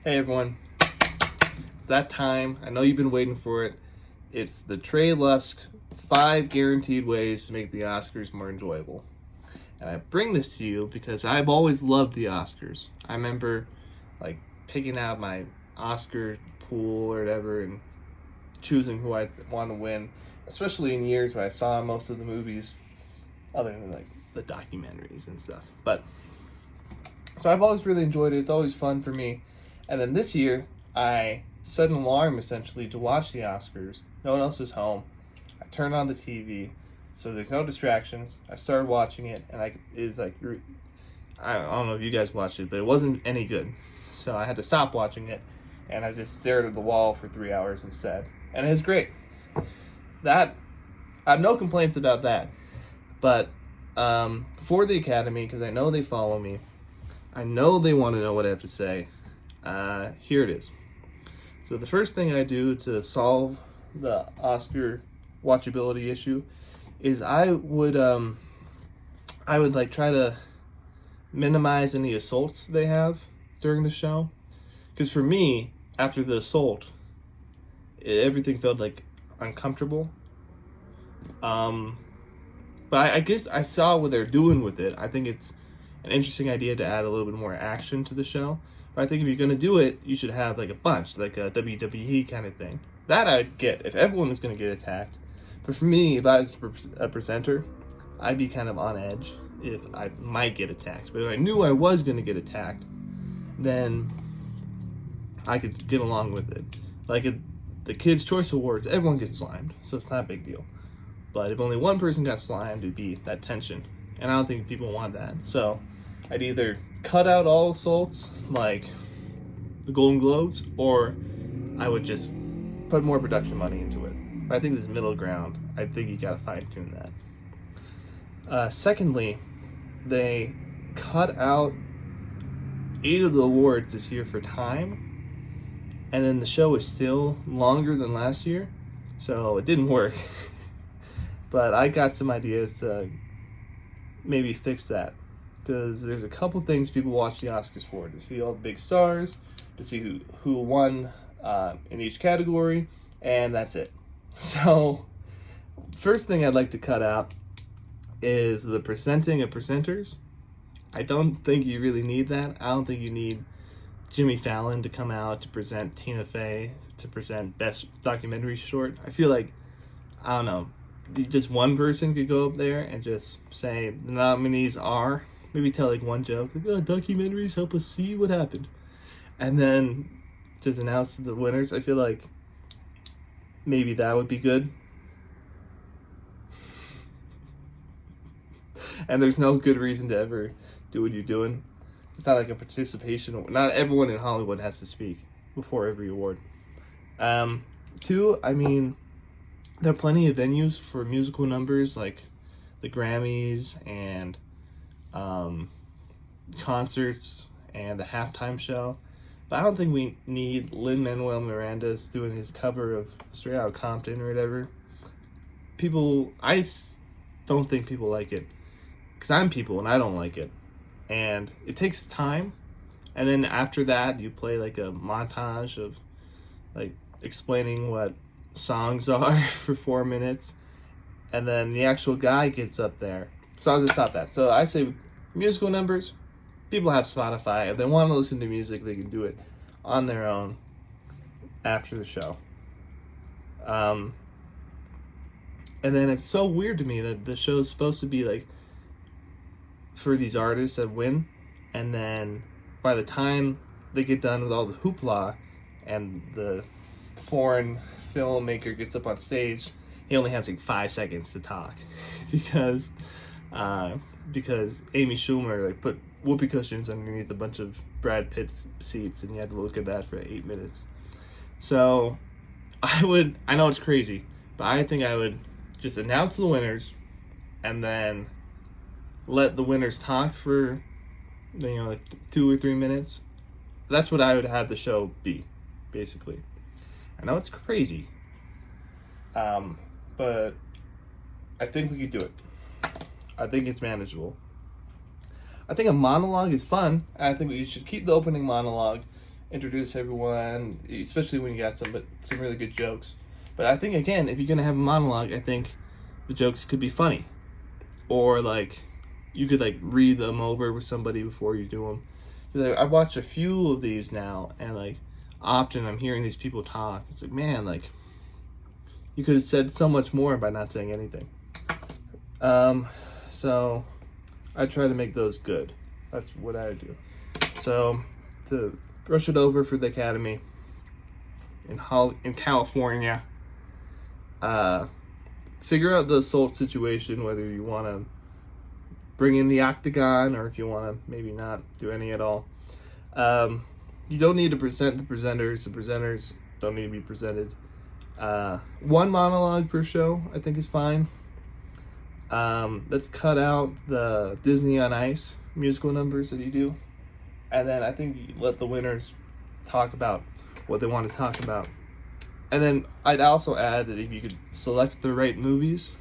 Hey everyone, that time, I know you've been waiting for it. It's the Trey Lusk 5 guaranteed ways to make the Oscars more enjoyable. And I bring this to you because I've always loved the Oscars. I remember like picking out my Oscar pool or whatever and choosing who I want to win, especially in years where I saw most of the movies other than like the documentaries and stuff. But so I've always really enjoyed it. It's always fun for me. And then this year, I set an alarm essentially to watch the Oscars. No one else was home. I turned on the TV, so there's no distractions. I started watching it, and I don't know if you guys watched it, but it wasn't any good. So I had to stop watching it, and I just stared at the wall for 3 hours instead. And it was great. That I have no complaints about that. But for the Academy, because I know they follow me, I know they want to know what I have to say. Here it is. So the first thing I do to solve the Oscar watchability issue is I would like try to minimize any assaults they have during the show, because for me, after the assault, everything felt like uncomfortable. But I guess I saw what they're doing with it. I think it's an interesting idea to add a little bit more action to the show. But I think if you're going to do it, you should have like a bunch, like a WWE kind of thing. That I'd get if everyone is going to get attacked. But for me, if I was a presenter, I'd be kind of on edge if I might get attacked. But if I knew I was going to get attacked, then I could get along with it. Like at the Kids' Choice Awards, everyone gets slimed, so it's not a big deal. But if only one person got slimed, it'd be that tension. And I don't think people want that. So I'd either cut out all assaults, like the Golden Globes, or I would just put more production money into it. But I think this middle ground, I think you gotta fine tune that. Secondly, they cut out 8 of the awards this year for time, and then the show is still longer than last year, so it didn't work. But I got some ideas to maybe fix that, because there's a couple things people watch the Oscars for: to see all the big stars, to see who won in each category, and that's it. So first thing I'd like to cut out is the presenting of presenters. I don't think you really need that. I don't think you need Jimmy Fallon to come out to present Tina Fey to present Best Documentary Short. I feel like, I don't know, just one person could go up there and just say the nominees are, maybe tell like one joke, like, oh, documentaries help us see what happened, and then just announce the winners. I feel like maybe that would be good. And there's no good reason to ever do what you're doing. It's not like a participation. Not everyone in Hollywood has to speak before every award. 2, I mean, there are plenty of venues for musical numbers, like the Grammys and concerts and the halftime show. But I don't think we need Lin-Manuel Miranda's doing his cover of Straight Outta Compton or whatever. I don't think people like it, because I'm people and I don't like it. And it takes time. And then after that, you play like a montage of like explaining what songs are for 4 minutes, and then the actual guy gets up there. So I'll just stop that. So I say musical numbers, people have Spotify. If they want to listen to music, they can do it on their own after the show. And then it's so weird to me that the show is supposed to be like for these artists that win, and then by the time they get done with all the hoopla and the foreign filmmaker gets up on stage, he only has like 5 seconds to talk because Amy Schumer like put whoopee cushions underneath a bunch of Brad Pitt's seats, and you had to look at that for 8 minutes. So I know it's crazy, but I think I would just announce the winners and then let the winners talk for like 2 or 3 minutes. That's what I would have the show be, basically. I know it's crazy, but I think we could do it. I think it's manageable. I think a monologue is fun, and I think we should keep the opening monologue introduce everyone, especially when you got some really good jokes. But I think again, if you're gonna have a monologue, I think the jokes could be funny, or like you could like read them over with somebody before you do them. Like, I watched a few of these now, and like often I'm hearing these people talk. It's like, man, like you could have said so much more by not saying anything. So I try to make those good. That's what I do. So to brush it over for the Academy in California, figure out the assault situation, whether you want to bring in the octagon or if you want to maybe not do any at all. You don't need to present the presenters. The presenters don't need to be presented. One monologue per show, I think, is fine. Let's cut out the Disney on Ice musical numbers that you do. And then I think you let the winners talk about what they want to talk about. And then I'd also add that if you could select the right movies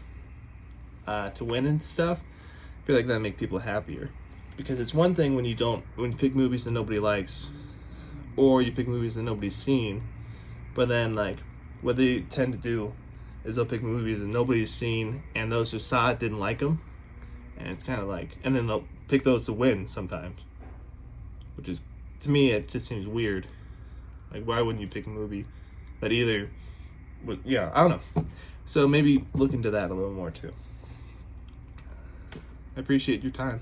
to win and stuff, I feel like that'd make people happier. Because it's one thing when you pick movies that nobody likes, or you pick movies that nobody's seen, but then like what they tend to do is they'll pick movies that nobody's seen, and those who saw it didn't like them, and it's kind of like, and then they'll pick those to win sometimes, which is, to me, it just seems weird. Like, why wouldn't you pick a movie that I don't know. So maybe look into that a little more too. I appreciate your time,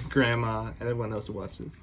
Grandma, and everyone else to watch this.